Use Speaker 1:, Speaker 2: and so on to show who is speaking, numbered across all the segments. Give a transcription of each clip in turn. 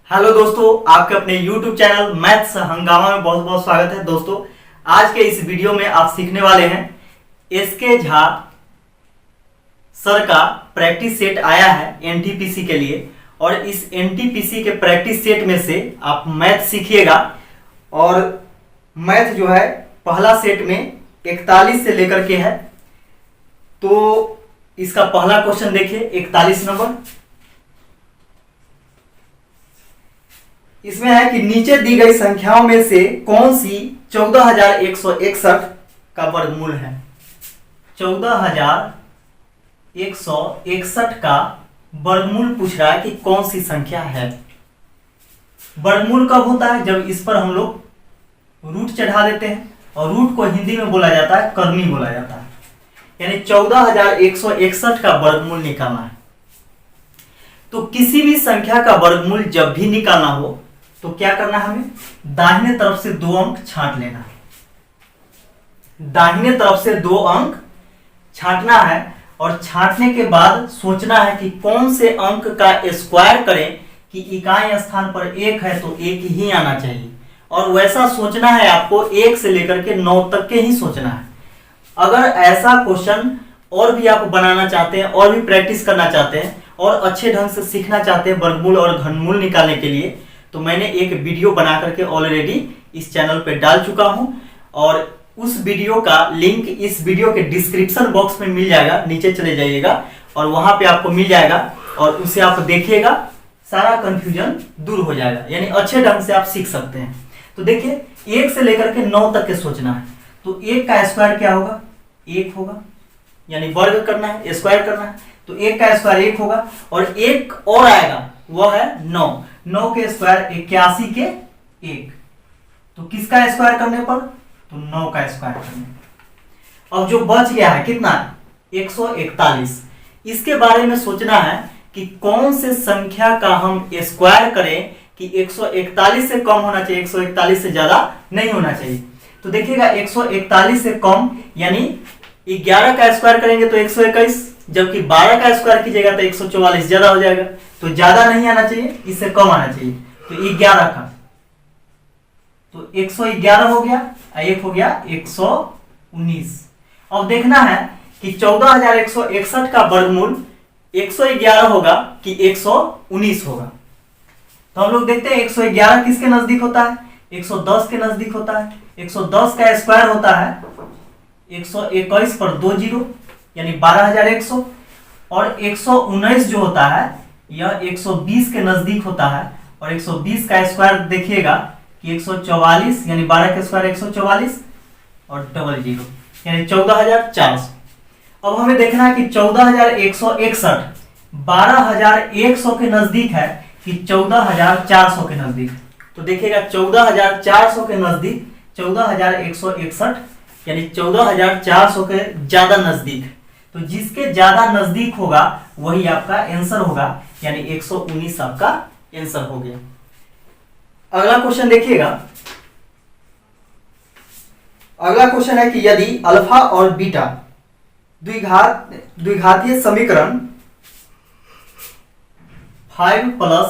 Speaker 1: Hello दोस्तों, आपके अपने YouTube चैनल मैथ्स हंगामा में बहुत बहुत स्वागत है। दोस्तों, आज के इस वीडियो में आप सीखने वाले हैं एसके झा सर का प्रैक्टिस सेट आया है एनटीपीसी के लिए, और इस एनटीपीसी के प्रैक्टिस सेट में से आप मैथ सीखिएगा। और मैथ जो है पहला सेट में 41 से लेकर के है, तो इसका पहला क्वेश्चन देखिए 41 नंबर। इसमें है कि नीचे दी गई संख्याओं में से कौन सी 14,161 का वर्गमूल है। 14,161 का वर्गमूल पूछ रहा है कि कौन सी संख्या है। वर्गमूल कब होता है? जब इस पर हम लोग रूट चढ़ा देते हैं, और रूट को हिंदी में बोला जाता है करनी बोला जाता है। यानी 14,161 का वर्गमूल निकालना है। तो किसी भी संख्या का वर्गमूल जब भी निकालना हो तो क्या करना है? हमें दाहिने तरफ से 2 अंक छांट लेना है। दाहिने तरफ से 2 अंक छांटना है, और छांटने के बाद सोचना है कि कौन से अंक का स्क्वायर करें कि इकाई स्थान पर 1 है तो 1 ही आना चाहिए। और वैसा सोचना है आपको 1 से लेकर के 9 तक के ही सोचना है। अगर ऐसा क्वेश्चन और भी आप बनाना चाहते हैं, और भी प्रैक्टिस करना चाहते हैं, और अच्छे ढंग से सीखना चाहते हैं वर्गमूल और घनमूल निकालने के लिए, तो मैंने एक वीडियो बना करके ऑलरेडी इस चैनल पे डाल चुका हूं, और उस वीडियो का लिंक इस वीडियो के डिस्क्रिप्शन बॉक्स में मिल जाएगा। नीचे चले जाइएगा और वहां पे आपको मिल जाएगा, और उसे आप देखिएगा, सारा कंफ्यूजन दूर हो जाएगा। यानी अच्छे ढंग से आप सीख सकते हैं। तो देखिए 1 से लेकर के 9 तक के सोचना है। तो 1 का स्क्वायर क्या होगा? 1 होगा, यानी वर्ग करना है, स्क्वायर करना है। तो 1 का स्क्वायर 1 होगा, और एक और आएगा वह है 9। 9 के स्क्वायर 81 के 1। तो किसका स्क्वायर करने पर? तो 9 का स्क्वायर करने पर। अब जो बच गया है कितना? 141। इसके बारे में सोचना है कि कौन से संख्या का हम स्क्वायर करें कि 141 से कम होना चाहिए, 141 से ज्यादा नहीं होना चाहिए। तो देखिएगा 141 से कम यानी 11 का स्क्वायर करेंगे तो 121, जबकि 12 का स्क्वायर कीजिएगा तो 144, ज्यादा हो जाएगा। तो ज्यादा नहीं आना चाहिए, इससे कम आना चाहिए। तो 11 का तो 111 हो गया, एक हो गया 119। अब देखना है कि 14,161 का वर्गमूल 111 होगा कि 119 होगा। तो हम लोग देखते हैं 111 किसके नजदीक होता है? 110 के नजदीक होता है। 110 का स्क्वायर होता है 121 पर 2 जीरो, यानी 12,100। और 119 जो होता है यह 120 के नजदीक होता है, और 120 का स्क्वायर देखिएगा कि 144, यानी 12 के स्क्वायर 144 और डबल जीरो, यानी 14,400। अब हमें देखना है कि 14,161 12,100 के नजदीक है कि 14,400 के नजदीक। तो देखिएगा 14,400 के नजदीक 14,161, यानी 14,400 के ज्यादा नजदीक। तो जिसके ज्यादा नजदीक होगा वही आपका आंसर होगा, यानी 119 आपका आंसर हो गया। अगला क्वेश्चन देखिएगा। अगला क्वेश्चन है कि यदि अल्फा और बीटा द्विघातीय समीकरण 5 plus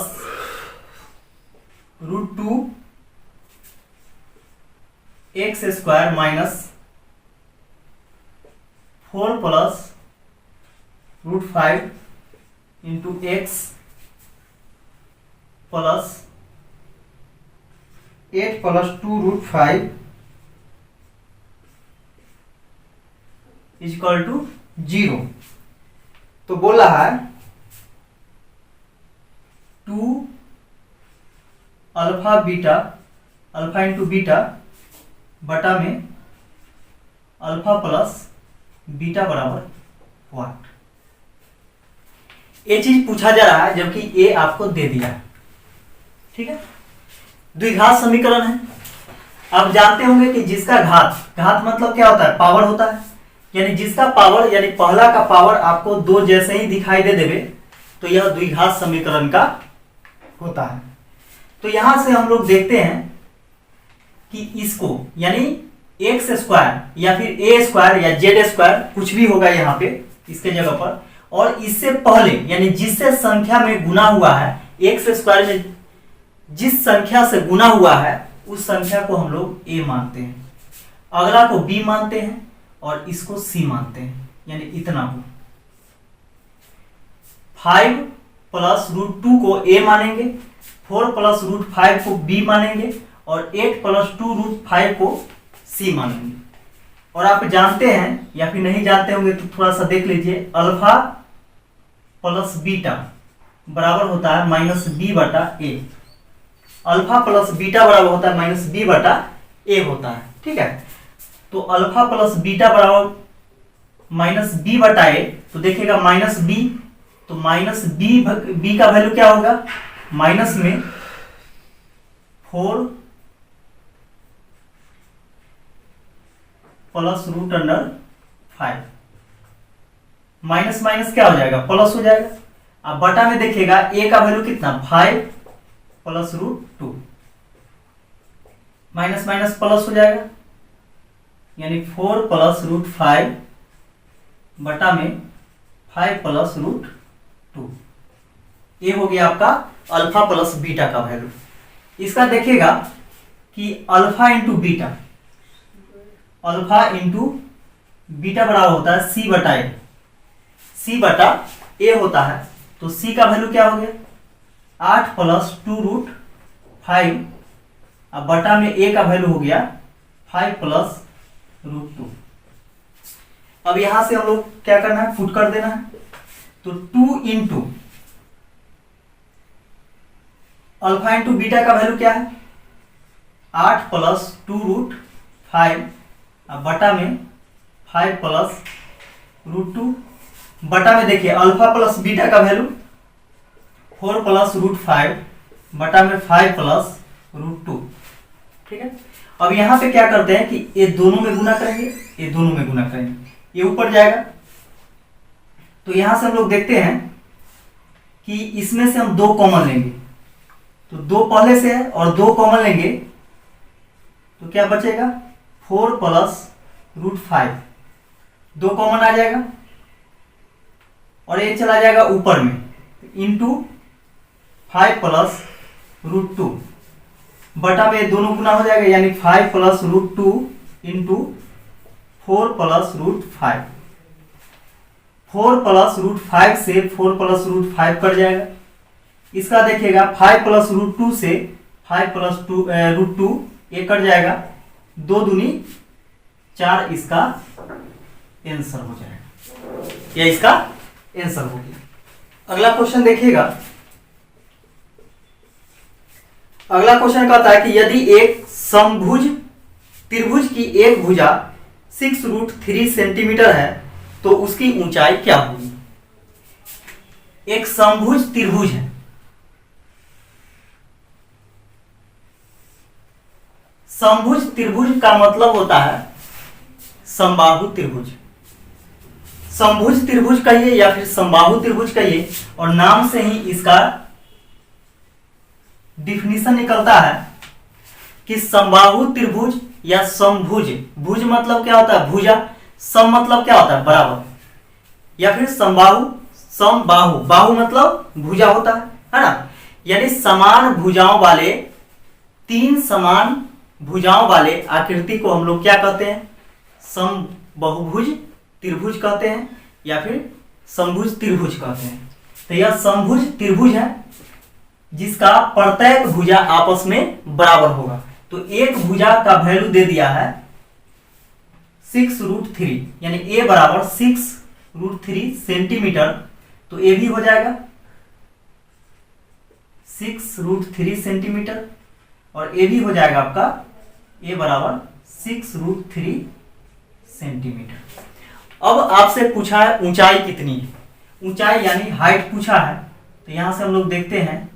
Speaker 1: √2 x square minus 4 plus √5 into x plus 8 plus 2 √5 equal to 0। तो बोल रहा है 2 alpha beta, alpha into beta बटा में अल्फा प्लस बीटा बराबर व्हाट। ये चीज पूछा जा रहा है, जबकि ये आपको दे दिया है। ठीक है, द्विघात समीकरण है। आप जानते होंगे कि जिसका घात मतलब क्या होता है? पावर होता है। यानी जिसका पावर, यानी पहला का पावर आपको 2 जैसे ही दिखाई दे देवे तो यह द्विघात समीकरण का होता है। तो यहां से हम लोग देखते हैं कि इसको, यानी एक्स स्क्वायर या फिर ए स्क्वायर या जेड स्क्वायर कुछ भी होगा यहाँ पे इसके जगह पर, और इससे पहले यानी जिससे संख्या में गुना हुआ है एक्स स्क्वायर में जिस संख्या से गुना हुआ है उस संख्या को हम लोग a मानते हैं, अगला को b मानते हैं और इसको c मानते हैं, यानी इतना को 5 प्लस रूट 2 को a मानेंगे, 4 प्लस रूट 5 को b मानेंगे और 8 प्लस 2 रूट 5 को c मानेंगे। और आप जानते हैं या फिर नहीं जानते होंगे तो थोड़ा सा देख लीजिए, अल्फा प्लस बीटा बराबर होता है माइनस बी बटा ए। अल्फा प्लस बीटा बराबर होता है माइनस बी बटा ए होता है, ठीक है। तो अल्फा प्लस बीटा बराबर माइनस बी बटा ए, तो देखिएगा माइनस बी, तो माइनस बी का वैल्यू क्या होगा, माइनस में 4 plus root under 5, minus minus क्या हो जाएगा, प्लस हो जाएगा। अब बटा में देखिएगा ए का वैल्यू कितना, 5 plus root 2, minus minus plus हो जाएगा, यानी 4 प्लस रूट 5 बटा में 5 प्लस रूट 2। ये हो गया आपका अल्फा प्लस बीटा का वैल्यू। इसका देखिएगा कि alpha into beta, alpha into beta बराबर होता है सी बटा ए, सी बटा ए होता है। तो सी का वैल्यू क्या हो गया, 8 प्लस 2 रूट 5, अब बटा में ए का वैल्यू हो गया 5 प्लस रूट 2। अब यहां से हम लोग क्या करना है, पुट कर देना है। तो 2 इंटू अल्फा इंटू बीटा का वैल्यू क्या है, 8 प्लस 2 रूट 5, अब बटा में 5 प्लस रूट 2, बटा में देखिए अल्फा प्लस बीटा का वैल्यू 4 प्लस रूट 5 बटा में 5 प्लस रूट 2, ठीक है। अब यहां पे क्या करते हैं कि ये दोनों में गुना करेंगे, ये दोनों में गुना करेंगे, ये ऊपर जाएगा। तो यहां से हम लोग देखते हैं कि इसमें से हम 2 कॉमन लेंगे, तो 2 पहले से है और 2 कॉमन लेंगे तो क्या बचेगा, 4 प्लस रूट 5, 2 कॉमन आ जाएगा और ये चला जाएगा ऊपर में, इंटू 5 प्लस रूट 2 बटा में दोनों गुना हो जाएगा, यानी 5 plus root 2 into 4 plus root 5। 4 plus root 5 से 4 प्लस रूट 5 कट जाएगा। इसका देखिएगा 5 प्लस रूट 2 से 5 प्लस रूट 2 ये कट जाएगा, 2 दूनी 4, इसका आंसर हो जाएगा, या इसका आंसर हो गया। अगला क्वेश्चन देखिएगा, अगला क्वेश्चन कहता है कि यदि एक समभुज त्रिभुज की एक भुजा 6 रूट 3 सेंटीमीटर है तो उसकी ऊंचाई क्या होगी। एक समभुज त्रिभुज है, समभुज त्रिभुज का मतलब होता है समबाहु त्रिभुज। समभुज त्रिभुज कहिए या फिर समबाहु त्रिभुज कहिए, और नाम से ही इसका डिफिनीशन निकलता है कि समबाहु त्रिभुज या समभुज, भुज मतलब क्या होता है, भुजा, सम मतलब क्या होता है, बराबर, या फिर समबाहु, समबाहु, बाहु मतलब भुजा होता है ना। यानी समान भुजाओं वाले, 3 समान भुजाओं वाले आकृति को हम लोग क्या कहते हैं, समबहुभुज त्रिभुज कहते हैं या फिर समभुज त्रिभुज कहते हैं। तो यह समभुज त्रिभुज है जिसका प्रत्येक भुजा आपस में बराबर होगा। तो एक भुजा का वैल्यू दे दिया है 6 रूट 3, यानी ए बराबर 6 रूट 3 सेंटीमीटर, तो ए भी हो जाएगा 6 रूट 3 सेंटीमीटर, और ए भी हो जाएगा आपका ए बराबर 6 रूट 3 सेंटीमीटर। अब आपसे पूछा है ऊंचाई कितनी है, ऊंचाई यानी हाइट पूछा है। तो यहां से हम लोग देखते हैं,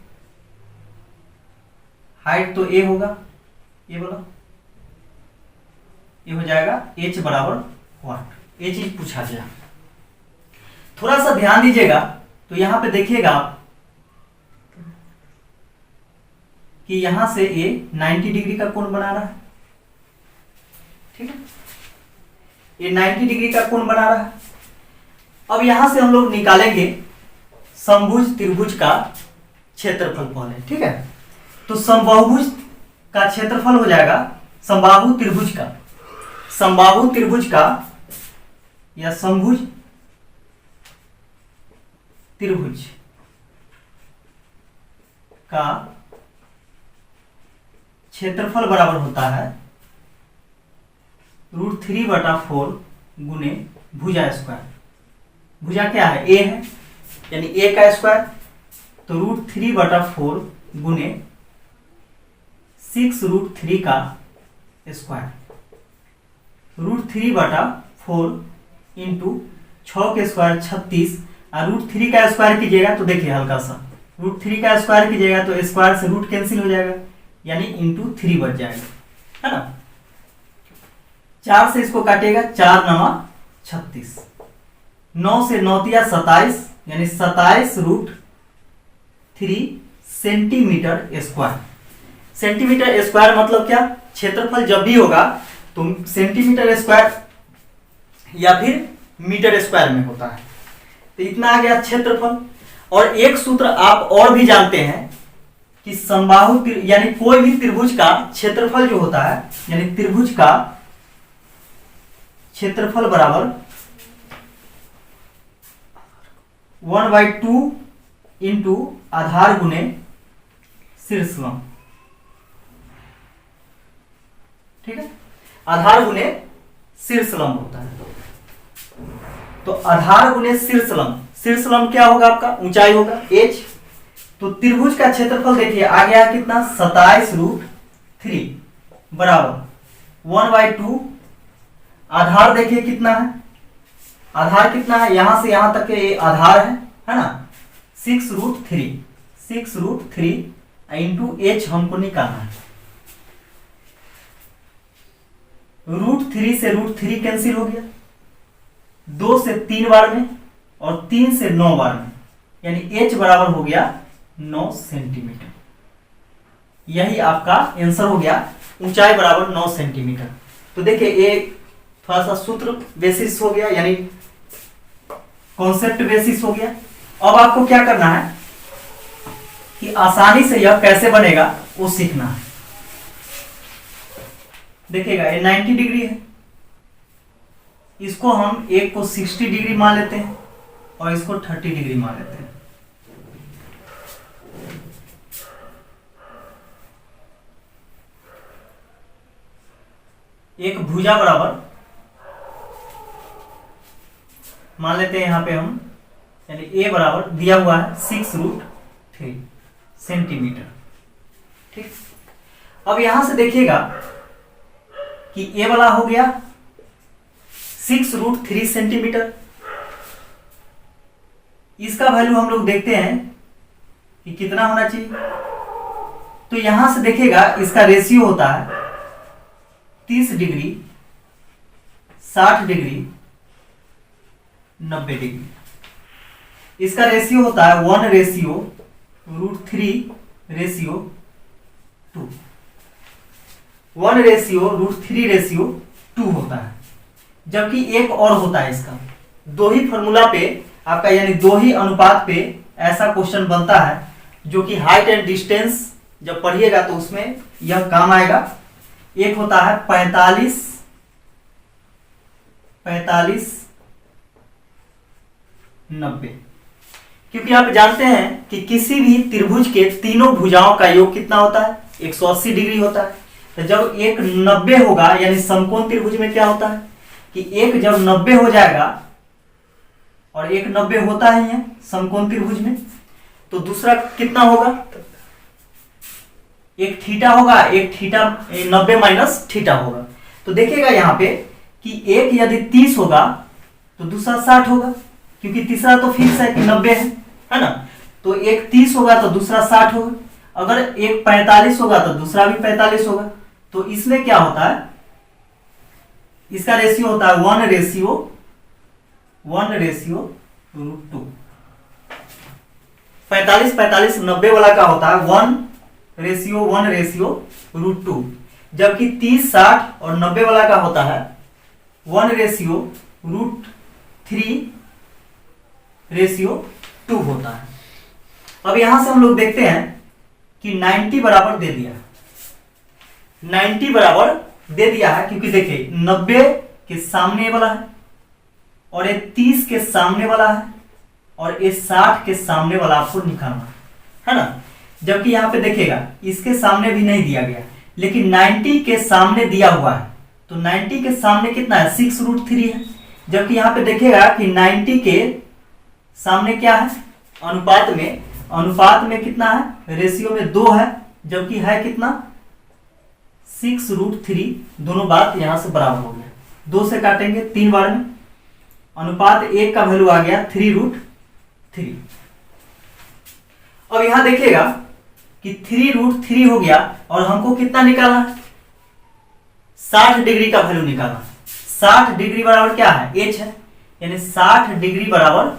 Speaker 1: हाइट तो ए होगा, ये बोला ये हो जाएगा h बराबर वाट, ये चीज पूछा गया। थोड़ा सा ध्यान दीजिएगा, तो यहां पे देखिएगा आप कि यहां से ये 90 डिग्री का कोण बना रहा है, ठीक है, ये 90 डिग्री का कोण बना रहा है। अब यहां से हम लोग निकालेंगे समभुज त्रिभुज का क्षेत्रफल पहले, ठीक है। तो समबाहुभुज का क्षेत्रफल हो जाएगा समबाहु त्रिभुज का या समभुज त्रिभुज का क्षेत्रफल बराबर होता है √3/4 गुने भुजा स्क्वायर। भुजा क्या है? ए है, यानी ए का स्क्वायर, तो √3/4 गुने 6√3 का स्क्वायर। √3/4 इंटू 6 के स्क्वायर 36, और √3 का स्क्वायर कीजिएगा तो देखिए हल्का सा √3 का स्क्वायर कीजिएगा तो स्क्वायर से रूट कैंसिल हो जाएगा, यानी इंटू 3 बच जाएगा, है ना। 4 से इसको काटेगा, 4 9 36, 9 से 9 तिया 27, यानी 27√3 सेंटीमीटर स्क्वायर। सेंटीमीटर स्क्वायर मतलब क्या? क्षेत्रफल जब भी होगा तो सेंटीमीटर स्क्वायर या फिर मीटर स्क्वायर में होता है। तो इतना आ गया क्षेत्रफल। और एक सूत्र आप और भी जानते हैं कि समबाहु यानी कोई भी त्रिभुज का क्षेत्रफल जो होता है, यानी त्रिभुज का क्षेत्रफल बराबर 1/2 इंटू आधार गुने शीर्षलंब। ठीक है, आधार गुने शीर्षलंब होता है। तो आधार गुने शीर्षलंब, शीर्षलंब क्या होगा? आपका ऊंचाई होगा h। तो त्रिभुज का क्षेत्रफल देखिए आ गया कितना? 27√3 बराबर 1/2। आधार देखिए कितना है? आधार कितना है? यहां से यहां तक के ये आधार है ना, 6√3 इंटू h हमको निकालना है। √3 से √3 कैंसिल हो गया, 2 से 3 बार में और 3 से 9 बार में, यानी h बराबर हो गया 9 सेंटीमीटर। यही आपका आंसर हो गया, ऊंचाई बराबर 9 सेंटीमीटर। तो देखिए ये थोड़ा सा सूत्र बेसिस हो गया, यानी कॉन्सेप्ट बेसिस हो गया। अब आपको क्या करना है कि आसानी से यह कैसे बनेगा वो सीखना है। देखिएगा ये 90 डिग्री है, इसको हम एक को 60 डिग्री मान लेते हैं और इसको 30 डिग्री मान लेते हैं। एक भुजा बराबर मान लेते हैं यहां पे हम, यानी ए बराबर दिया हुआ है 6√3 सेंटीमीटर। ठीक, अब यहां से देखिएगा कि ए वाला हो गया 6√3 सेंटीमीटर। इसका वैल्यू हम लोग देखते हैं कि कितना होना चाहिए। तो यहां से देखिएगा इसका रेशियो होता है 30 डिग्री, 60 डिग्री, 90 डिग्री। इसका रेशियो होता है 1/√3/2, 1/√3/2 होता है। जबकि एक और होता है इसका, दो ही फॉर्मूला पे आपका, यानी दो ही अनुपात पे ऐसा क्वेश्चन बनता है जो कि हाइट एंड डिस्टेंस जब पढ़िएगा तो उसमें यह काम आएगा। एक होता है 45/90, क्योंकि आप जानते हैं कि किसी भी त्रिभुज के तीनों भुजाओं का योग कितना होता है? 180 डिग्री होता है। तो जब एक 90 होगा, यानी समकोण त्रिभुज में क्या होता है कि एक जब 90 हो जाएगा, और एक 90 होता ही है समकोण त्रिभुज में, तो दूसरा कितना होगा? एक थीटा होगा, एक थीटा 90 माइनस थीटा होगा। तो देखिएगा यहाँ पे कि एक यदि 30 होगा तो दूसरा 60 होगा, क्योंकि तीसरा तो फिक्स है कि 90 है ना। तो एक 30 होगा तो दूसरा 60 होगा। अगर एक 45 होगा तो दूसरा भी 45 होगा। तो इसमें क्या होता है? इसका रेशियो होता है 1/√2। 45 90 वाला का होता है 1/1/√2, जबकि 30 60 और 90 वाला का होता है 1/√3/2 होता है। अब यहां से हम लोग देखते हैं कि 90 बराबर दे दिया, 90 बराबर दे दिया है, क्योंकि देखिए 90 के सामने वाला है और ये 30 के सामने वाला है और ये 60 के सामने वाला आपको निकालना है ना। जबकि यहाँ पे देखिएगा इसके सामने भी नहीं दिया गया, लेकिन 90 के सामने दिया हुआ है, तो 90 के सामने कितना है 6√3 है। जबकि यहाँ पे देखिएगा कि 90 के सामने क्या है, अनुपात में कितना है, रेशियो में 2 है, जबकि है कितना 6√3। दोनों बात यहां से बराबर हो गया, 2 से काटेंगे 3 बार में, अनुपात 1 का वैल्यू आ गया 3√3। अब यहां देखिएगा कि 3√3 हो गया और हमको कितना निकालना है, 60 डिग्री का वैल्यू निकालना। 60 डिग्री बराबर क्या है, h है, यानी 60 डिग्री बराबर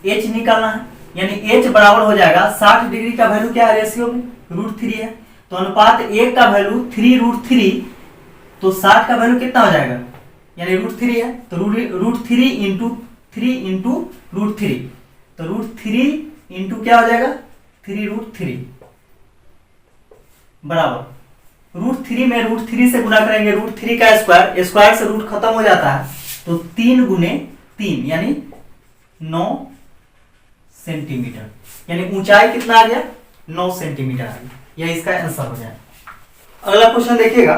Speaker 1: h निकालना है, यानी h बराबर हो जाएगा 60 डिग्री का वैल्यू क्या है, रेशियो में √3 है, तो अनुपात 1 का वैल्यू 3√3, तो 60 का वैल्यू कितना हो जाएगा, यानी √3 है, तो √3 इंटू 3 इंटू √3, तो √3 इंटू क्या हो जाएगा 3√3 बराबर √3 में √3 से गुना करेंगे, √3 का स्क्वायर से रूट खत्म हो जाता है, तो 3 गुने 3 यानी 9 सेंटीमीटर, यानी ऊंचाई कितना आ गया 9 सेंटीमीटर आ गया। यह इसका आंसर हो जाए। अगला क्वेश्चन देखिएगा,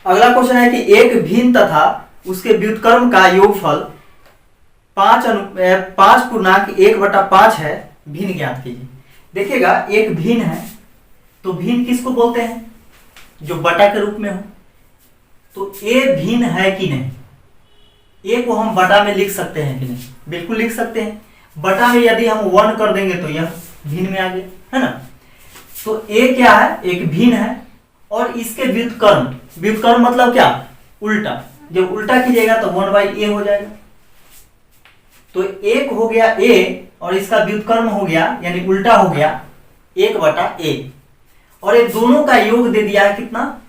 Speaker 1: अगला क्वेश्चन है कि एक भिन्न तथा उसके व्युत्क्रम का योगफल 5.1/5 है, भिन्न ज्ञात कीजिए। देखिएगा एक भिन्न है, तो भिन्न किसको बोलते हैं, जो बटा के रूप में हो, तो ए भिन्न है कि नहीं, ए को हम बटा में लिख सकते हैं कि नहीं, बिल्कुल लिख सकते हैं। बटा में यदि हम 1 कर देंगे तो यह भिन्न में आ गया, है ना। तो ए क्या है, एक भिन्न है और इसके व्युत्क्रम मतलब क्या, उल्टा, जब उल्टा कीजिएगा तो 1/a हो जाएगा, तो एक हो गया a और इसका व्युत्क्रम हो गया यानी उल्टा हो गया 1/a, और ये दोनों का योग दे दिया है कितना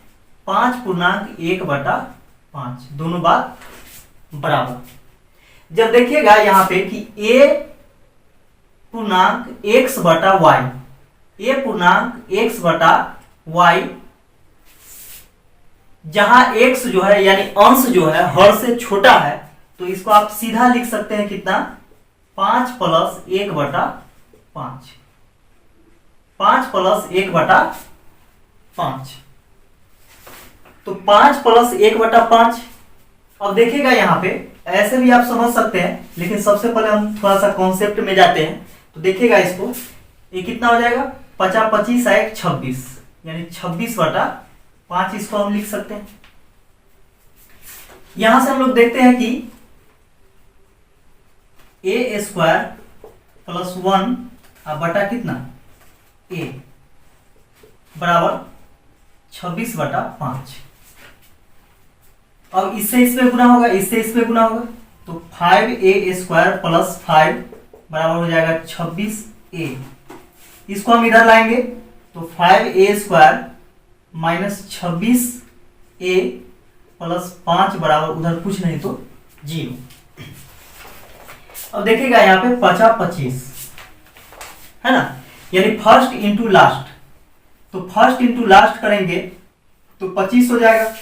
Speaker 1: 5.1/5, दोनों बात बराबर। जब देखिएगा यहां पे कि a पूर्णांक x/y, a पूर्णांक x/y, जहां x जो है यानी अंश जो है हर से छोटा है, तो इसको आप सीधा लिख सकते हैं कितना 5 + 1/5, 5 + 1/5, तो 5 + 1/5। अब देखिएगा यहाँ पे ऐसे भी आप समझ सकते हैं, लेकिन सबसे पहले हम थोड़ा सा कॉन्सेप्ट में जाते हैं। तो देखिएगा इसको, ये कितना हो जाएगा 50 25 1 26, यानी 26/5 इसको हम लिख सकते हैं। यहां से हम लोग देखते हैं कि a² + 1 बटा कितना a बराबर 26/5। अब इससे इसमें गुना होगा, इससे इसमें गुना होगा, तो 5a² + 5 बराबर हो जाएगा 26a। इसको हम इधर लाएंगे तो 5a² - 26a + 5 बराबर उधर कुछ नहीं तो 0। अब देखिएगा यहाँ पे 50 25 है ना, यानी फर्स्ट इंटू लास्ट, तो फर्स्ट इंटू लास्ट करेंगे तो 25 हो जाएगा।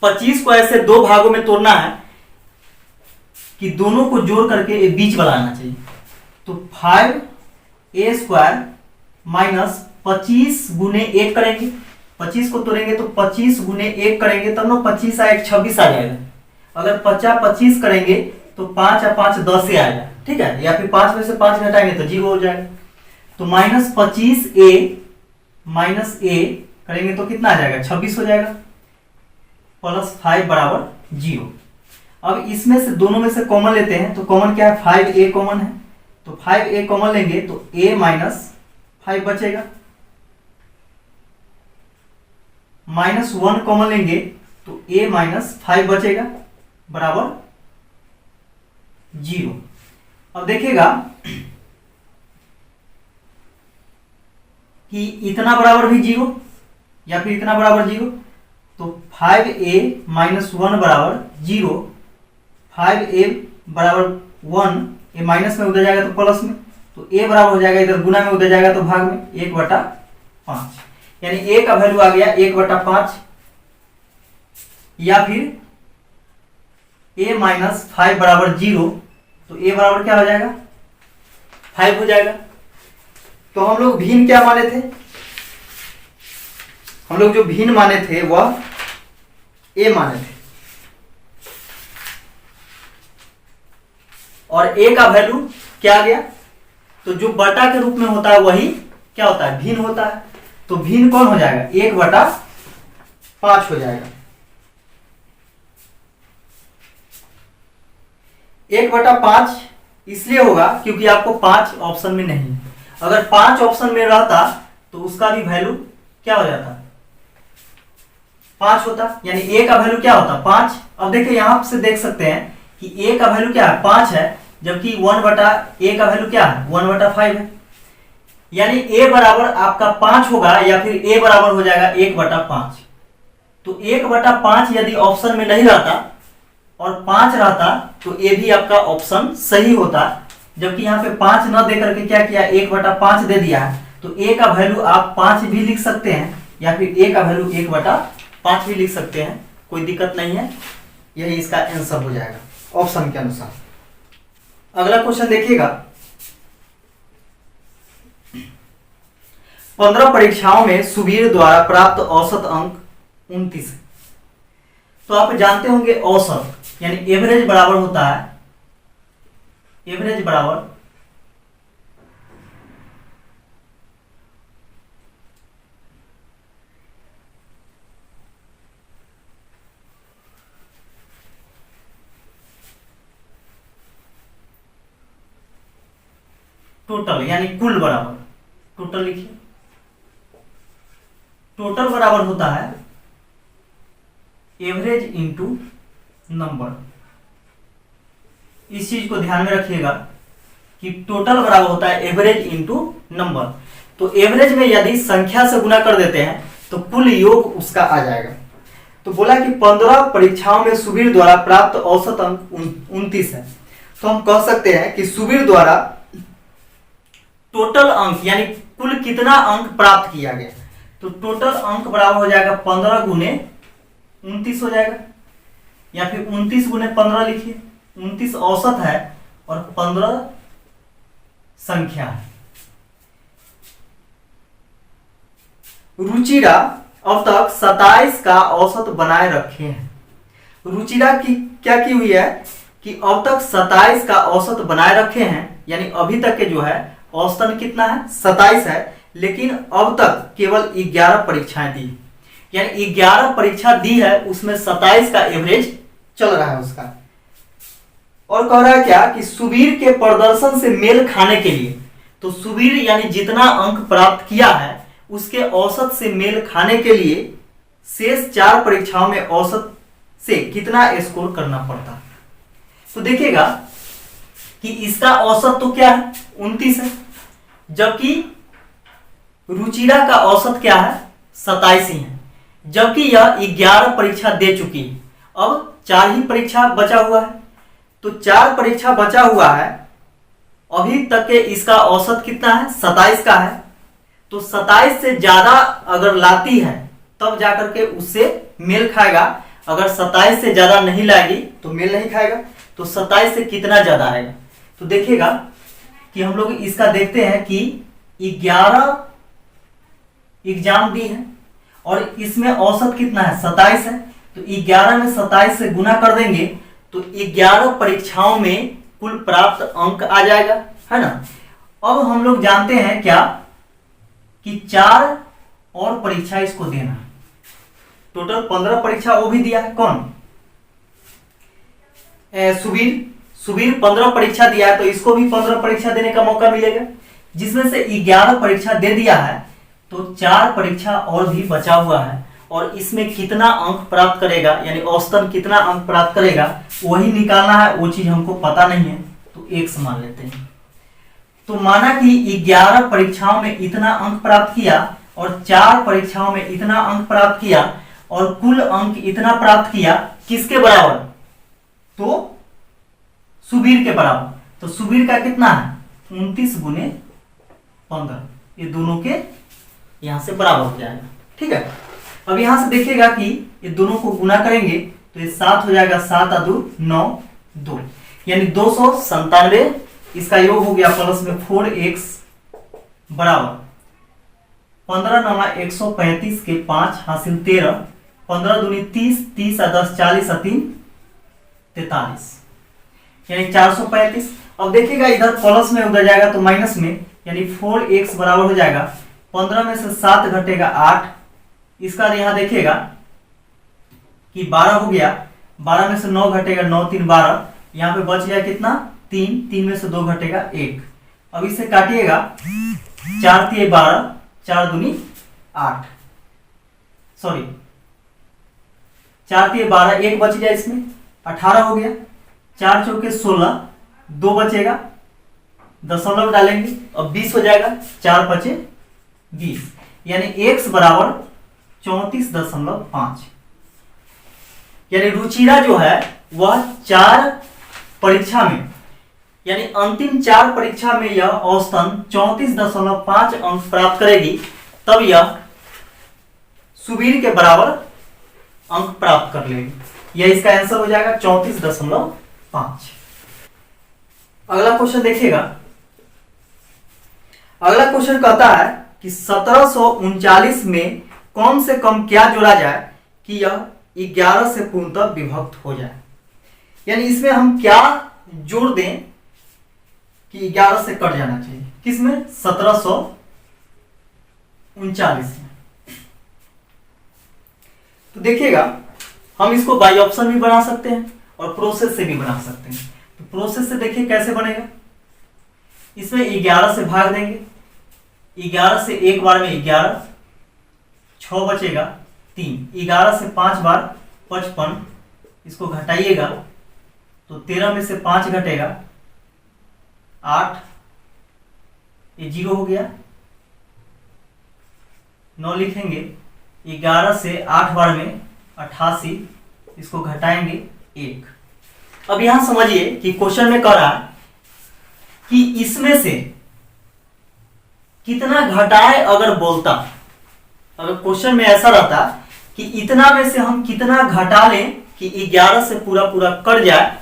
Speaker 1: 25 को ऐसे 2 भागों में तोड़ना है कि दोनों को जोड़ करके बीच वाला आना चाहिए, तो 5a² - 25 गुने 1 करेंगे, 25 को तोड़ेंगे तो 25 गुने 1 करेंगे तब ना 25 1 26 आ जाएगा। अगर 50 25 करेंगे तो 5 और 5 10 से आएगा, ठीक है, या फिर 5 में से 5 घटाएंगे तो 0 हो जाएगा। तो -25a करेंगे तो कितना आ जाएगा 26 हो जाएगा, +5 बराबर 0। अब इसमें से दोनों में से कॉमन लेते हैं, तो कॉमन क्या है 5a कॉमन है, तो 5a कॉमन लेंगे तो a - 5 बचेगा, -1 कॉमन लेंगे तो a - 5 बचेगा बराबर 0। अब देखिएगा कि इतना बराबर भी 0 या फिर इतना बराबर 0, तो 5a - 1 बराबर 0, 5a बराबर 1 ये माइनस में उधर जाएगा तो प्लस में, तो ए बराबर हो जाएगा, इधर गुना में उधर जाएगा तो भाग में 1/5, यानी ए का वैल्यू आ गया 1/5, या फिर a माइनस 5 बराबर 0, तो a बराबर क्या हो जाएगा 5 हो जाएगा। तो हम लोग भिन्न क्या माने थे, हम लोग जो भिन्न माने थे वह a माने थे, और a का वैल्यू क्या आ गया, तो जो बटा के रूप में होता है वही क्या होता है भिन्न होता है, तो भिन्न कौन हो जाएगा 1/5 हो जाएगा। 1/5 इसलिए होगा क्योंकि आपको 5 ऑप्शन में नहीं है, अगर 5 ऑप्शन में रहता तो उसका भी वैल्यू क्या हो जाता 5 होता, यानी a का वैल्यू क्या होता 5। अब देखिए यहां से देख सकते हैं कि a का वैल्यू क्या है 5 है, जबकि 1/a का वैल्यू क्या है 1/5 है, यानी a बराबर आपका 5 होगा या फिर a बराबर हो जाएगा 1/5। तो 1/5 यदि ऑप्शन में नहीं रहता और 5 रहता तो ये भी आपका ऑप्शन सही होता, जबकि यहाँ पे 5 न दे करके क्या किया 1/5 दे दिया है, तो a का वैल्यू आप 5 भी लिख सकते हैं या फिर a का वैल्यू 1/5 भी लिख सकते हैं, कोई दिक्कत नहीं है, यही इसका आंसर हो जाएगा ऑप्शन के अनुसार। अगला क्वेश्चन देखिएगा, 15 परीक्षाओं में सुबीर द्वारा प्राप्त औसत अंक 29 है। तो आप जानते होंगे औसत यानी एवरेज बराबर होता है, एवरेज बराबर टोटल यानी कुल बराबर, टोटल लिखिए, टोटल बराबर होता है एवरेज इंटू नंबर। इस चीज को ध्यान में रखिएगा कि टोटल बराबर होता है एवरेज इंटू नंबर। तो एवरेज में यदि संख्या से गुना कर देते हैं तो कुल योग उसका आ जाएगा। तो बोला कि 15 परीक्षाओं में सुबीर द्वारा प्राप्त औसत अंक 29 है, तो हम कह सकते हैं कि सुबीर द्वारा टोटल अंक यानी कुल कितना अंक प्राप्त किया गया, तो टोटल अंक बराबर हो जाएगा 15 गुने 29 हो जाएगा, या फिर 29 गुने 15 लिखिए, 29 औसत है और 15 संख्या है। रुचिरा अब तक 27 का औसत बनाए रखे हैं। रुचिरा की क्या की हुई है कि अब तक 27 का औसत बनाए रखे हैं, यानी अभी तक के जो है औसतन कितना है 27 है, लेकिन अब तक केवल 11 परीक्षाएं दी, यानी 11 परीक्षा दी है उसमें 27 का एवरेज चल रहा है उसका। और कह रहा है क्या कि सुबीर के प्रदर्शन से मेल खाने के लिए, तो सुबीर यानी जितना अंक प्राप्त किया है उसके औसत से मेल खाने के लिए शेष 4 परीक्षाओं में औसत से कितना स्कोर करना पड़ता है। तो देखिएगा कि इसका औसत तो क्या है 29 है, जबकि रुचिरा का औसत क्या है 27 ही है, जबकि यह 11 परीक्षा दे चुकी है। अब 4 ही परीक्षा बचा हुआ है, तो 4 परीक्षा बचा हुआ है, अभी तक के इसका औसत कितना है 27 का है, तो 27 से ज्यादा अगर लाती है तब जाकर के उससे मेल खाएगा, अगर 27 से ज्यादा नहीं लाएगी तो मेल नहीं खाएगा। तो 27 से कितना ज्यादा आएगा, तो देखिएगा कि हम लोग इसका देखते हैं कि 11 एग्जाम दी है और इसमें औसत कितना है 27 है, तो 11 में 27 से गुना कर देंगे तो 11 परीक्षाओं में कुल प्राप्त अंक आ जाएगा, है ना। अब हम लोग जानते हैं क्या कि 4 और परीक्षा इसको देना, टोटल 15 परीक्षा वो भी दिया है, कौन सुबीर 15 परीक्षा दिया है, तो इसको भी 15 परीक्षा देने का मौका मिलेगा, जिसमें से 11 परीक्षा दे दिया है, तो 4 परीक्षा और भी बचा हुआ है, और इसमें कितना अंक प्राप्त करेगा यानी औसतन कितना अंक प्राप्त करेगा वही निकालना है, वो चीज हमको पता नहीं है, तो 1 मान लेते हैं। तो माना कि 11 परीक्षाओं में इतना अंक प्राप्त किया और 4 परीक्षाओं में इतना अंक प्राप्त किया और कुल अंक इतना प्राप्त किया, किसके बराबर, तो सुबीर के बराबर। तो सुबीर का कितना है 29 गुने 15, ये दोनों के यहां से बराबर हो जाएगा। ठीक है, अब यहां से देखिएगा कि ये दोनों को गुना करेंगे तो ये 7 हो जाएगा, 7 और 2 9 2, यानी 297। इसका योग हो गया प्लस में 4x बराबर 15 नमा 135 के 5 हासिल 13, 15 दूनी 30, 30 और 10 40 और 3 43, यानी 435। अब देखिएगा इधर प्लस में उधर जाएगा तो माइनस में, यानी 4x बराबर हो जाएगा 15 में से 7 घटेगा 8। इसका यहाँ देखिएगा कि 12 हो गया, 12 में से 9 घटेगा 9 3 12, यहाँ पे बच गया कितना 3, 3 में से 2 घटेगा 1। अब इसे काटिएगा 4 3 12, 4 दूनी 8, सॉरी 4 3 12, 1 बच गया, इसमें 18 हो गया, 4 चौके 16, 2 बचेगा, दशमलव डालेंगे अब 20 हो जाएगा, 4 5 20, यानी x बराबर 34.5। यानी रुचिरा जो है वह 4 परीक्षा में, यानी अंतिम 4 परीक्षा में यह औसतन 34.5 अंक प्राप्त करेगी, तब यह सुबीर के बराबर अंक प्राप्त कर लेगी। यह इसका आंसर हो जाएगा 34.5। अगला क्वेश्चन देखिएगा। अगला क्वेश्चन कहता है कि 1739 में कम से कम क्या जोड़ा जाए कि यह 11 से पूर्णतः विभक्त हो जाए। यानी इसमें हम क्या जोड़ दें कि 11 से कट जाना चाहिए, किसमें 1739 में। तो देखिएगा हम इसको बाई ऑप्शन भी बना सकते हैं और प्रोसेस से भी बना सकते हैं। तो प्रोसेस से देखिए कैसे बनेगा। इसमें 11 से भाग देंगे, 11 से एक बार में 11, 6 बचेगा 3, 11 से 5 बार 55, इसको घटाइएगा तो 13 में से 5 घटेगा 8, ये 0 हो गया, 9 लिखेंगे, 11 से 8 बार में 88, इसको घटाएंगे 1। अब यहां समझिए कि क्वेश्चन में कह रहा है कि इसमें से कितना घटाए अगर बोलता। अगर क्वेश्चन में ऐसा रहता कि इतना में से हम कितना घटा लें कि 11 से पूरा पूरा कट जाए,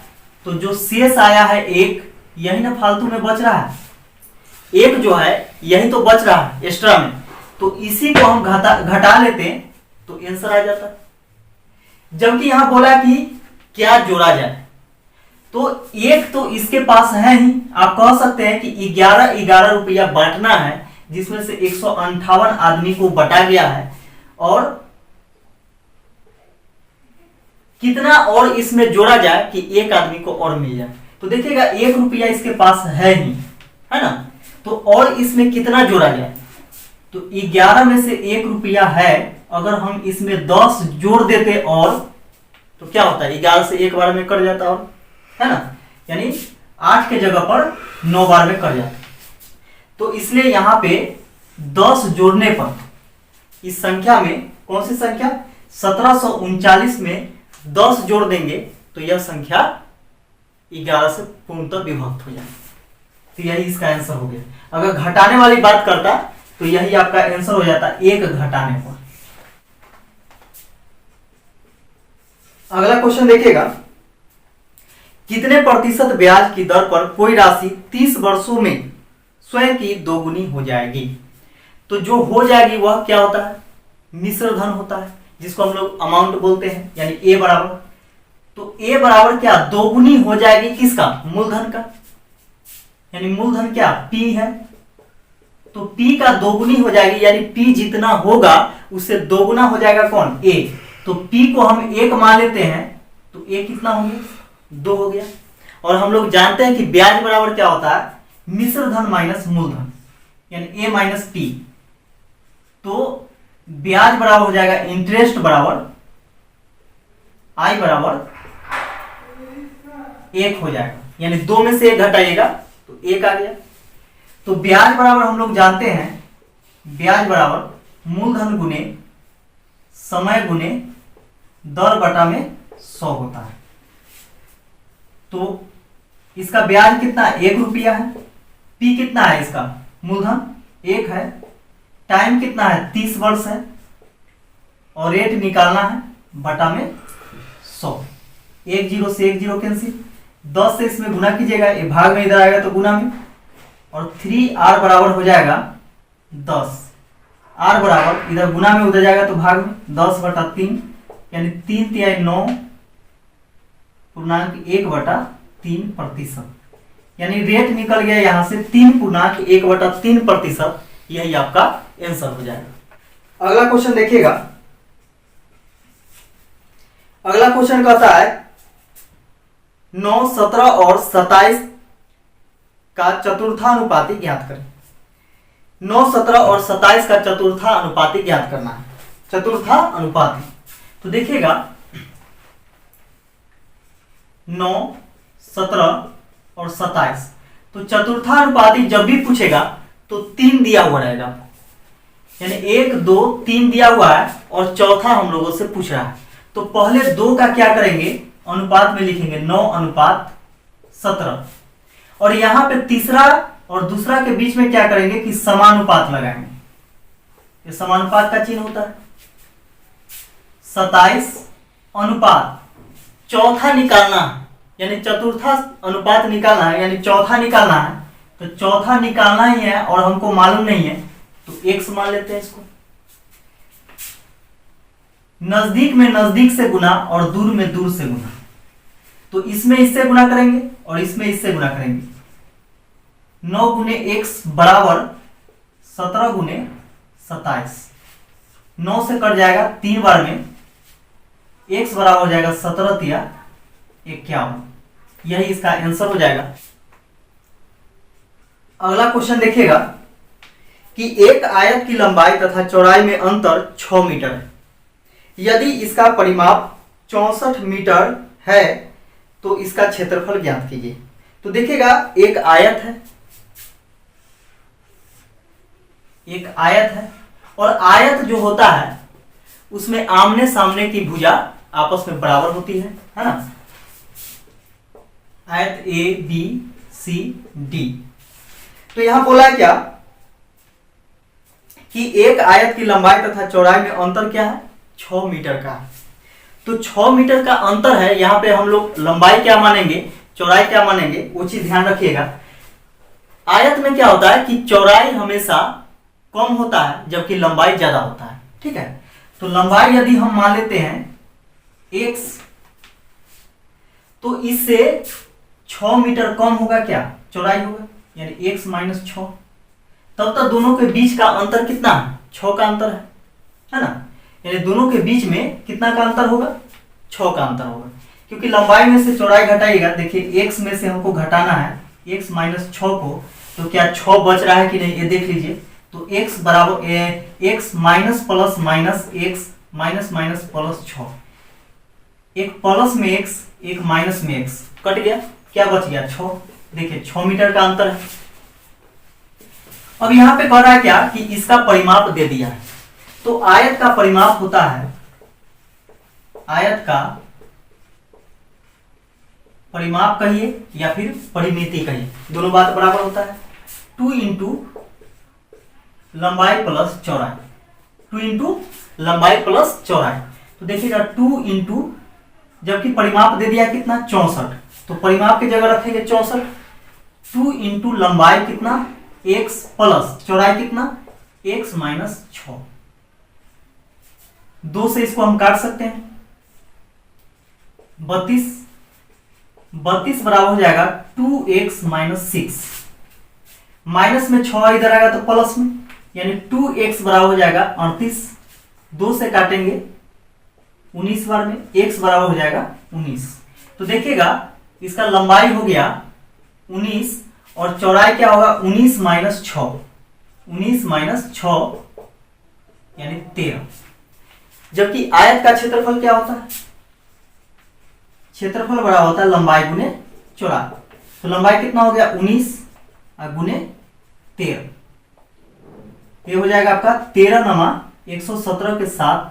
Speaker 1: तो जो शेष आया है 1, यही ना फालतू में बच रहा है, 1 जो है यही तो बच रहा है एक्स्ट्रा में, तो इसी को हम घटा लेते तो आंसर आ जाता। जबकि यहां बोला कि क्या जोड़ा जाए, तो 1 तो इसके पास है ही। आप कह सकते हैं कि 11 रुपया बांटना है, जिसमें से 158 आदमी को बटा गया है, और कितना और इसमें जोड़ा जाए कि 1 आदमी को और मिल जाए। तो देखिएगा 1 रुपया इसके पास है ही, है ना, तो और इसमें कितना जोड़ा जाए। तो 11 में से 1 रुपया है, अगर हम इसमें 10 जोड़ देते और, तो क्या होता है 11 से 1 बार में कट जाता, और है ना, यानी 8 के जगह पर 9 बार में कट जाता। तो इसलिए यहां पे 10 जोड़ने पर इस संख्या में, कौन सी संख्या 1739 में 10 जोड़ देंगे तो यह संख्या 11 से पूर्णतः विभक्त हो जाए। तो यही इसका आंसर हो गया। अगर घटाने वाली बात करता तो यही आपका आंसर हो जाता 1 घटाने पर। अगला क्वेश्चन देखिएगा, कितने प्रतिशत ब्याज की दर पर कोई राशि 30 वर्षों में स्वयं की दोगुनी हो जाएगी। तो जो हो जाएगी वह क्या होता है, मिश्र धन होता है, जिसको हम लोग अमाउंट बोलते हैं, यानी ए बराबर। तो ए बराबर क्या दोगुनी हो जाएगी, किसका, मूलधन का, यानी मूलधन क्या पी है, तो पी का दोगुनी हो जाएगी, यानी पी जितना होगा उससे दोगुना हो जाएगा कौन, ए। तो पी को हम 1 मान लेते हैं, तो ए कितना हो गया 2 हो गया। और हम लोग जानते हैं कि ब्याज बराबर क्या होता है, मिश्र धन माइनस मूलधन, यानी ए माइनस पी। तो ब्याज बराबर हो जाएगा इंटरेस्ट बराबर आई बराबर 1 हो जाएगा, यानी 2 में से 1 घटाइएगा तो 1 आ गया। तो ब्याज बराबर हम लोग जानते हैं, ब्याज बराबर मूलधन गुने समय गुने दर बटा में 100 होता है। तो इसका ब्याज कितना है? 1 रुपया है। पी कितना है? इसका मूलधन 1 है। टाइम कितना है? 30 वर्ष है। और रेट निकालना है बटा में 100। 1 0 से 1 0 कैंसिल। 10 से इसमें गुना कीजिएगा, ये भाग में इधर आएगा तो गुना में, और 3r बराबर हो जाएगा 10। r बराबर इधर गुना में उधर जाएगा तो भाग में 10 बटा 3, यानी 3 तिहाई 9.1/3%। यानी रेट निकल गया यहां से 3.1/3%। यही आपका आंसर हो जाएगा। अगला क्वेश्चन देखिएगा। अगला क्वेश्चन कहता है 9, 17 और 27 का चतुर्थानुपाती ज्ञात करें। 9, 17 और 27 का चतुर्थानुपाती ज्ञात करना है। चतुर्थानुपाती तो देखिएगा 9, 17 और 27, तो चतुर्थानुपाती जब भी पूछेगा तो 3 दिया हुआ रहेगा, यानी 1 2 3 दिया हुआ है और चौथा हम लोगों से पूछ रहा है। तो पहले 2 का क्या करेंगे? अनुपात में लिखेंगे 9:17, और यहां पे तीसरा और दूसरा के बीच में क्या करेंगे कि समानुपात लगाएंगे। ये समानुपात का चिन्ह होता है। 27 अनुपात चौथा निकालना है, यानी चतुर्था अनुपात निकालना है, यानी चौथा निकालना है। तो चौथा निकालना ही है और हमको मालूम नहीं है तो x मान लेते हैं इसको। नजदीक में नजदीक से गुना और दूर में दूर से गुना, तो इसमें इससे गुना करेंगे और इसमें इससे गुना करेंगे। 9 गुने x बराबर 17 गुने 27। 9 से कट जाएगा 3 बार में, x बराबर हो जाएगा 17 तिया 51। यही इसका आंसर हो जाएगा। अगला क्वेश्चन देखिएगा कि एक आयत की लंबाई तथा चौड़ाई में अंतर 6 मीटर है। यदि इसका परिमाप 64 मीटर है तो इसका क्षेत्रफल ज्ञात कीजिए। तो देखिएगा एक आयत है, एक आयत है, और आयत जो होता है उसमें आमने सामने की भुजा आपस में बराबर होती है ना। आयत ए बी सी डी। तो यहां बोला क्या कि एक आयत की लंबाई तथा चौड़ाई में अंतर क्या है? 6 मीटर का। तो 6 मीटर का अंतर है। यहां पे हम लोग लंबाई क्या मानेंगे, चौड़ाई क्या मानेंगे, वो चीज ध्यान रखिएगा। आयत में क्या होता है कि चौड़ाई हमेशा कम होता है जबकि लंबाई ज्यादा होता है। ठीक है, तो लंबाई यदि हम मान लेते हैं x, तो इससे 6 मीटर कम होगा क्या? चौड़ाई होगा, यानी x माइनस 6। तब तक दोनों के बीच का अंतर कितना है? 6 का अंतर है ना। यानी दोनों के बीच में कितना का अंतर होगा? 6 का अंतर होगा, क्योंकि लंबाई में से चौड़ाई घटाइएगा। देखिए x में से हमको घटाना है x माइनस 6 को, तो क्या 6 बच रहा है कि नहीं ये देख लीजिए। तो x बराबर x minus plus minus x minus minus plus 6, एक प्लस में x एक माइनस में x कट गया, क्या बच गया? 6। देखिए 6 मीटर का अंतर है। अब यहां पे कह रहा है क्या कि इसका परिमाप दे दिया है। तो आयत का परिमाप होता है, आयत का परिमाप कहिए या फिर परिमिति कहिए, दोनों बात बराबर होता है। 2 इंटू लंबाई प्लस चौड़ाई, 2 इंटू लंबाई प्लस चौड़ाई। तो देखिएगा 2 इंटू, जबकि परिमाप दे दिया कितना? 64, तो परिमाप की जगह रखेंगे 64। 2 इंटू लंबाई कितना? x प्लस चौड़ाई कितना? x minus 6। 2 से इसको हम काट सकते हैं, 32। 32 बराबर हो जाएगा 2x माइनस 6। माइनस में 6 इधर आएगा तो प्लस में, यानी 2x बराबर हो जाएगा 38। 2 से काटेंगे 19 बार में, x बराबर हो जाएगा 19। तो देखिएगा इसका लंबाई हो गया 19 और चौड़ाई क्या होगा? 19 माइनस 6, 19 माइनस 6 यानी 13। जबकि आयत का क्षेत्रफल क्या होता है? क्षेत्रफल बड़ा होता है लंबाई गुने चौड़ाई। तो लंबाई कितना हो गया? 19 गुने 13, ये हो जाएगा आपका 13 नमा 117 के साथ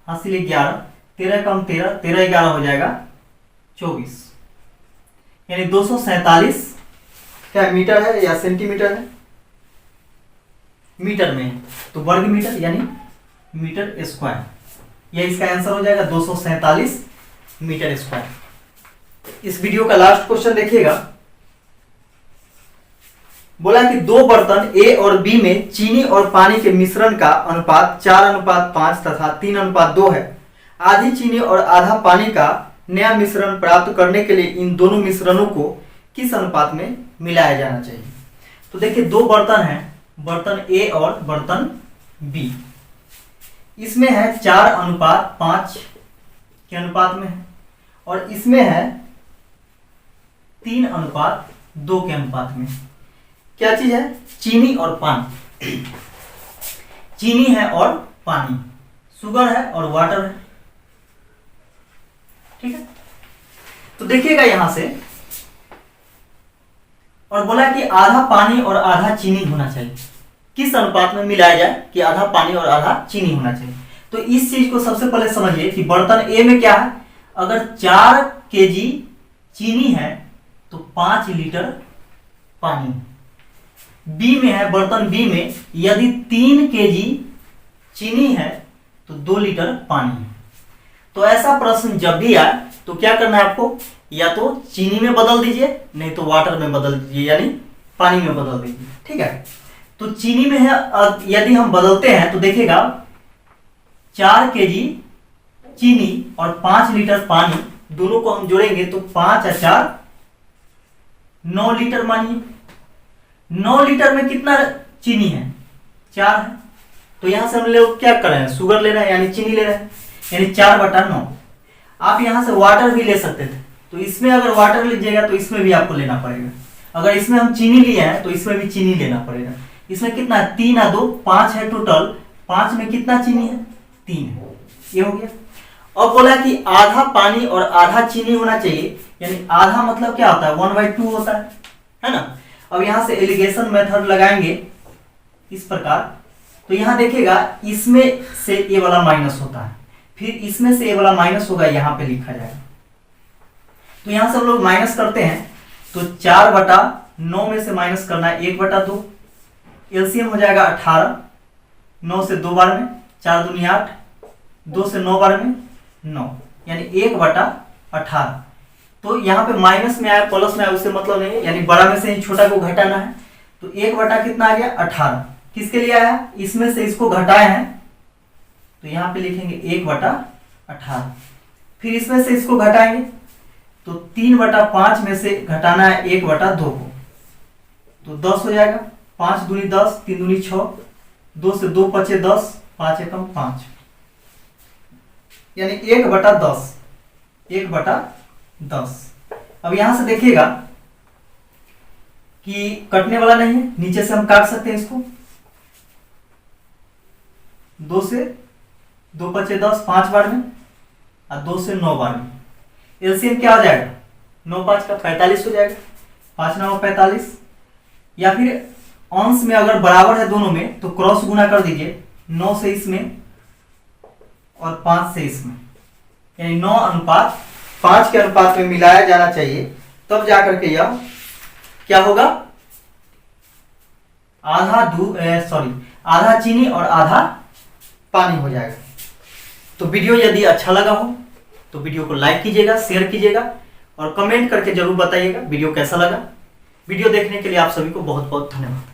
Speaker 1: हासिल 11, 13 कम 13, 13 11 हो जाएगा 24, यानी 247 क्या मीटर है या सेंटीमीटर है, मीटर में है, तो वर्ग मीटर यानी मीटर स्क्वायर, यह इसका आंसर हो जाएगा 247 मीटर स्क्वायर। इस वीडियो का लास्ट क्वेश्चन देखिएगा। बोला कि दो बर्तन ए और बी में चीनी और पानी के मिश्रण का अनुपात 4:5 तथा 3:2 है। आधी चीनी और आधा पानी का नया मिश्रण प्राप्त करने के लिए इन दोनों मिश्रणों को किस अनुपात में मिलाया जाना चाहिए। तो देखिए दो बर्तन हैं, बर्तन ए और बर्तन बी, इसमें है 4:5 के अनुपात में है और इसमें है 3:2 के अनुपात में। क्या चीज है, चीनी और पानी, चीनी है और पानी, शुगर है और वाटर है, ठीक है। तो देखिएगा यहां से, और बोला कि आधा पानी और आधा चीनी होना चाहिए, किस अनुपात में मिलाया जाए कि आधा पानी और आधा चीनी होना चाहिए। तो इस चीज को सबसे पहले समझिए कि बर्तन ए में क्या है, अगर 4 केजी चीनी है तो 5 लीटर पानी। बी में है, बर्तन बी में यदि 3 केजी चीनी है तो 2 लीटर पानी है। तो ऐसा प्रश्न जब भी आए तो क्या करना है आपको, या तो चीनी में बदल दीजिए, नहीं तो वाटर में बदल दीजिए, यानी पानी में बदल दीजिए, ठीक है। तो चीनी में है, यदि हम बदलते हैं तो देखिएगा 4 केजी चीनी और 5 लीटर पानी, दोनों को हम जोड़ेंगे तो 5 और 4 9 लीटर मानिए। 9 लीटर में कितना चीनी है, 4 है, तो यहां से हम लोग क्या कर रहे हैं, शुगर ले रहे हैं यानी चीनी ले रहे हैं, यानी 4/9। आप यहां से वाटर भी ले सकते थे, तो इसमें अगर वाटर लीजिएगा तो इसमें भी आपको लेना पड़ेगा। अगर इसमें हम चीनी लिए हैं तो इसमें भी चीनी लेना पड़ेगा। इसमें कितना है, 3 और 2 5 है टोटल, 5 में कितना चीनी है, 3 है, ये हो गया। अब बोला कि आधा पानी और आधा चीनी होना चाहिए, यानी आधा मतलब क्या होता है, 1/2 होता है ना। अब यहां से एलिगेशन मेथड लगाएंगे इस प्रकार, तो यहां देखिएगा इसमें से ए वाला माइनस होता है, फिर इसमें से ए वाला माइनस होगा, यहां पे लिखा जाएगा। तो यहां से हम लोग माइनस करते हैं, तो 4/9 में से माइनस करना है 1/2, एलसीएम हो जाएगा 18, 9 से 2 बार में, 4 दूनी 8, 2 से 9 बार में 9, यानी 1/18। तो यहाँ पे माइनस में आया प्लस में आया उससे मतलब नहीं है, यानी बड़ा में से ही छोटा को घटाना है। तो 1 कितना आ गया, 18, किसके लिए आया, इसमें से इसको घटाए हैं, तो यहाँ पे लिखेंगे 1/18, फिर इसमें से इसको घटाएंगे तो 3/5 में से घटाना है 1/2 को, तो 10 हो जाएगा, 5 दूनी 10, 3 दूनी 6, 2 से 2 बचे 10, 5 एकम 5, यानी 1/10, 1/10। अब यहां से देखिएगा कि कटने वाला नहीं है, नीचे से हम काट सकते हैं इसको, 2 से 2 बचे 10 5 बार में, और 2 से 9 बार में। एलसीएम क्या हो जाएगा, 9 5 का 45 हो जाएगा, 5 9 45, या फिर अंश में अगर बराबर है दोनों में तो क्रॉस गुना कर दीजिए, 9 से इसमें और 5 से इसमें, यानी 9:5 के अनुपात में मिलाया जाना चाहिए, तब जाकर के यह क्या होगा, आधा चीनी और आधा पानी हो जाएगा। तो वीडियो यदि अच्छा लगा हो तो वीडियो को लाइक कीजिएगा, शेयर कीजिएगा और कमेंट करके जरूर बताइएगा वीडियो कैसा लगा। वीडियो देखने के लिए आप सभी को बहुत बहुत धन्यवाद।